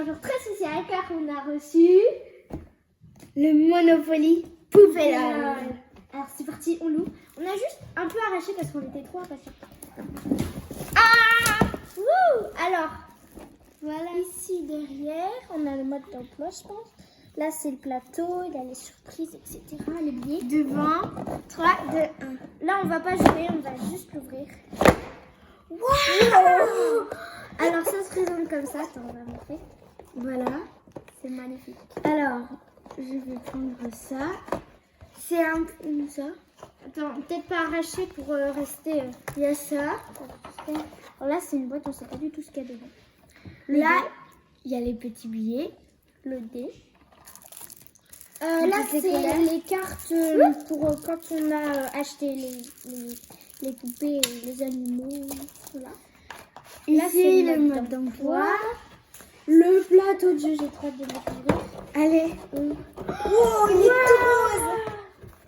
un jour très spécial car on a reçu le Monopoly Poupée LOL. Alors c'est parti, on l'ouvre. On a juste un peu arraché parce qu'on était trop impatients. Ah! Wouh! Alors, voilà ici derrière, on a le mode d'emploi, je pense. Là, c'est le plateau, il y a les surprises, etc. Les billets. Devant, 3, 2, 1. Là, on va pas jouer, on va juste l'ouvrir. Wow! Alors, ça se présente comme ça. Attends, on va montrer. Voilà. C'est magnifique. Alors, je vais prendre ça. C'est un peu ça. Attends, peut-être pas arracher pour rester. Il y a ça. Alors là, c'est une boîte, on sait pas du tout ce qu'il y a dedans. Là, il y a les petits billets. Le dé. Le Là, petit c'est éclair. les cartes pour quand on a acheté les poupées et les animaux. Voilà. Là, c'est Ici, le mode d'emploi. Le plateau de jeu, j'ai trop hâte de le découvrir. Allez. Oh, il est tout rose.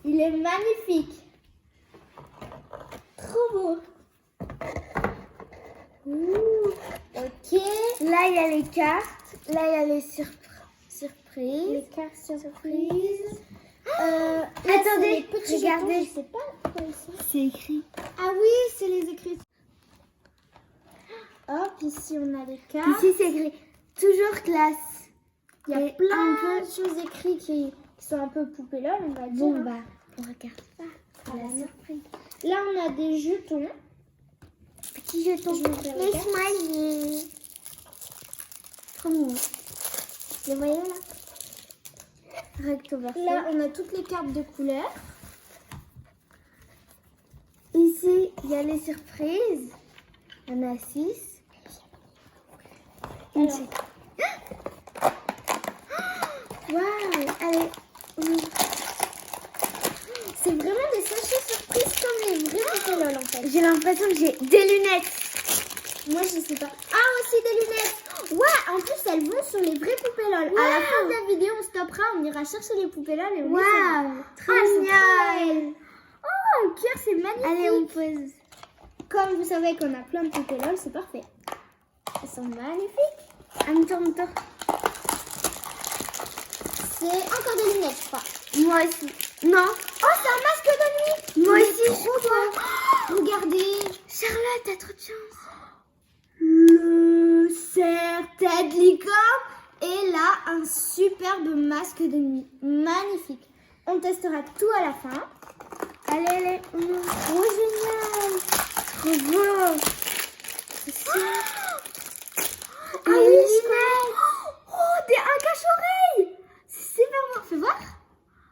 Il est magnifique. Trop beau. Ouh. Ok. Là, il y a les cartes. Là, il y a les surprises. Les cartes surprises. Attendez, regardez. Je sais pas quoi ils sont. C'est écrit. Ah oui, c'est les écrits. Hop, ici on a les cartes. Ici, c'est écrit toujours classe. Il y a et plein un de choses écrites qui sont un peu poupées là, on va dire. Bon, bah, on regarde ça. Ah, La non. surprise. Là, on a des jetons. Petit jeton. Je vais ouvrir les Les cartes. smileys. Trop mignon. Les voyez là? Recto verso. Là, on a toutes les cartes de couleur. Ici, il y a les surprises. Il y en a 6. Alors. Waouh! Allez, C'est vraiment des sachets surprises comme les vrais poupées LOL en fait. j'ai l'impression que j'ai des lunettes. Moi, je sais pas. Ah, aussi des lunettes. Ouais, en plus, elles vont sur les vraies poupées LOL. À la Wow. fin de la vidéo, on stoppera, on ira chercher les poupées LOL et on les Waouh! fera. Trop Ah, c'est mignon. trop Oh, le cœur, c'est magnifique. Allez, on pose. Comme vous savez qu'on a plein de poupées LOL, c'est parfait. Elles sont magnifiques. Un tour. C'est encore des lunettes, je crois. Moi aussi. Non. Oh, c'est un masque de nuit. Moi Il est aussi, trop je crois. beau. Regardez. Charlotte, t'as trop de chance. Le serre-tête licorne. Et là, un superbe masque de nuit. Magnifique. On testera tout à la fin. Allez, on ouvre. Trop génial. Trop beau. Ah oui, un cache-oreille. C'est super beau. Fais voir.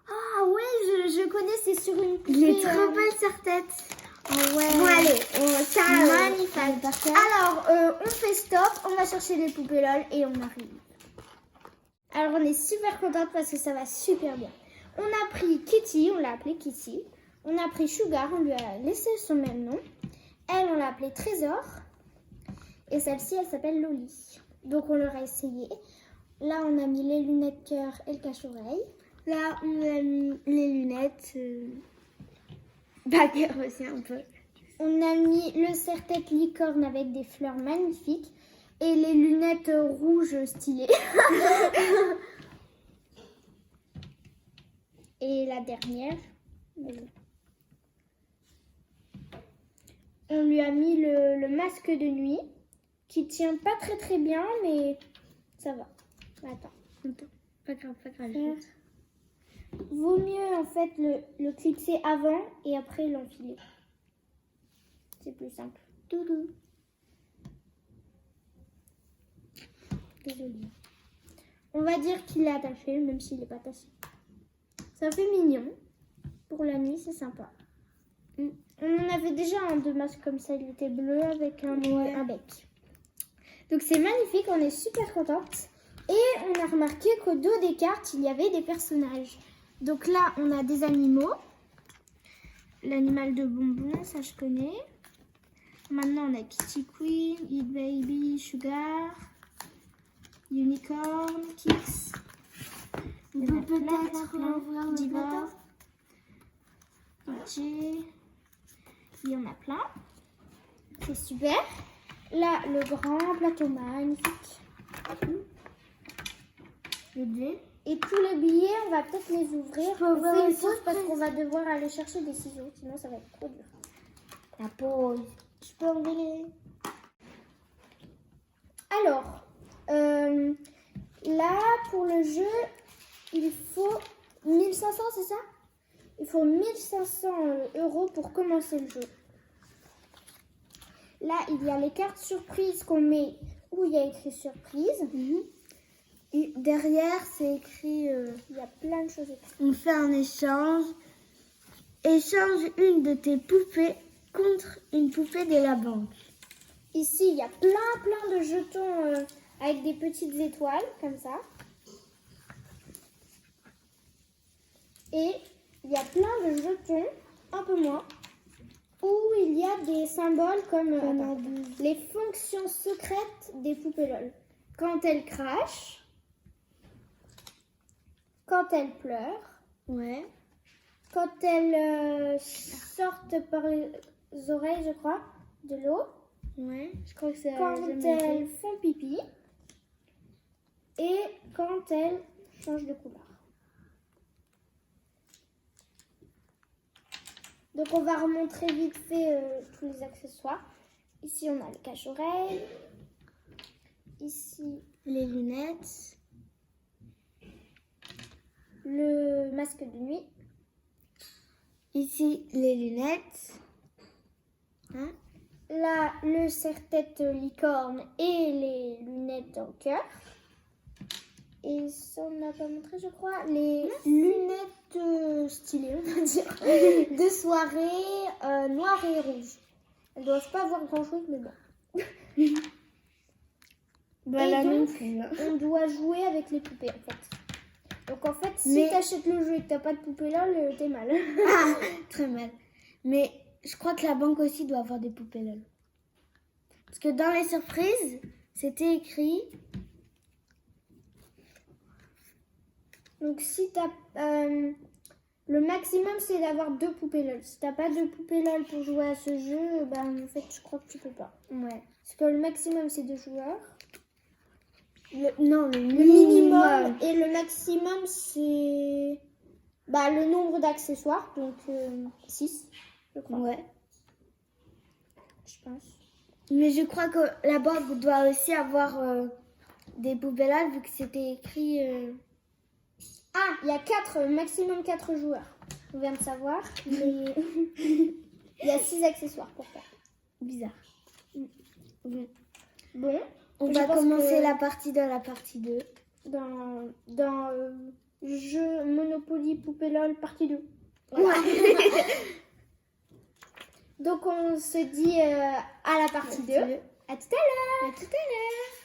Ah ouais, je connais, c'est sur une poupée. Il est trop belle sur tête. Ah ouais. Bon, allez, ça, Magnifique. Alors, on fait stop, on va chercher les poupées LOL et on arrive. Alors, on est super contente parce que ça va super bien. On a pris Kitty, on l'a appelée Kitty. On a pris Sugar, on lui a laissé son même nom. Elle, on l'a appelée Trésor. Et celle-ci, elle s'appelle Loli. Donc, on leur a essayé. Là, on a mis les lunettes cœur et le cache-oreille. Là, on a mis les lunettes. Bagueur aussi un peu. On a mis le serre-tête licorne avec des fleurs magnifiques et les lunettes rouges stylées. Et la dernière, on lui a mis le masque de nuit qui tient pas très bien, mais ça va. Attends. Pas grave. Vaut mieux en fait le clipser avant et après l'enfiler. C'est plus simple. Doudou. Désolée. On va dire qu'il est attaché, même s'il n'est pas attaché. Ça fait mignon. Pour la nuit, c'est sympa. On en avait déjà un de masque comme ça. Il était bleu avec un bec. Donc c'est magnifique. On est super contente. Et on a remarqué qu'au dos des cartes, il y avait des personnages. Donc là, on a des animaux. L'animal de bonbons, ça je connais. Maintenant, on a Kitty Queen, Eat Baby, Sugar, Unicorn, Kix. On peut peut-être ouvrir le Diva, plateau. DJ. Il y en a plein. C'est super. Là, le grand plateau magnifique. le dé. Et tous les billets, on va peut-être les ouvrir. peux On ouvrir fait une une pause parce surprise. qu'on va devoir aller chercher des ciseaux, sinon ça va être trop dur. La pause. Je peux enlever les... Alors, là, pour le jeu, il faut 1500, c'est ça? Il faut 1500 € pour commencer le jeu. Là, il y a les cartes surprises qu'on met où il y a écrit surprise. Et derrière, c'est écrit Il y a plein de choses écrites. on fait un échange. Échange une de tes poupées contre une poupée de la banque. Ici, il y a plein de jetons avec des petites étoiles, comme ça. Et il y a plein de jetons, un peu moins, où il y a des symboles comme les fonctions secrètes des poupées LOL. Quand elles crachent, quand elles pleurent, Ouais. quand elles sortent par les oreilles, je crois, de l'eau, Ouais. Je crois que c'est quand elles font pipi et quand elles changent de couleur. Donc on va remontrer vite fait tous les accessoires. Ici on a le cache-oreille. Ici les lunettes. le masque de nuit. Ici, les lunettes. Hein? Là le serre-tête licorne et les lunettes en cœur. Et ça on n'a pas montré je crois. Les lunettes stylées on va dire. De soirée noires et rouges. Elles doivent pas voir grand chose mais bon. Bah, Et là non donc, plus. Hein. on doit jouer avec les poupées en fait. Donc en fait, si Mais- t'achètes le jeu et que t'as pas de poupée là, t'es mal. Ah, très mal. Mais je crois que la banque aussi doit avoir des poupées LOL. Parce que dans les surprises, c'était écrit. Donc si t'as... le maximum c'est d'avoir 2 poupées LOL. Si t'as pas de poupées LOL pour jouer à ce jeu, en fait je crois que tu peux pas. Ouais. Parce que le maximum c'est 2 joueurs. Non, le Le minimum et le maximum c'est le nombre d'accessoires. Donc 6 je crois. Ouais. Je pense. Mais je crois que la banque doit aussi avoir des poupées LOL vu que c'était écrit. Ah, il y a maximum 4 joueurs. On vient de savoir. Mais il y a 6 accessoires pour faire. Bizarre. Bon, On je va pense commencer que la partie de la partie 2. dans jeu Monopoly Poupée LOL partie 2. Voilà. Donc on se dit à la partie 2. À tout à l'heure. À tout à l'heure.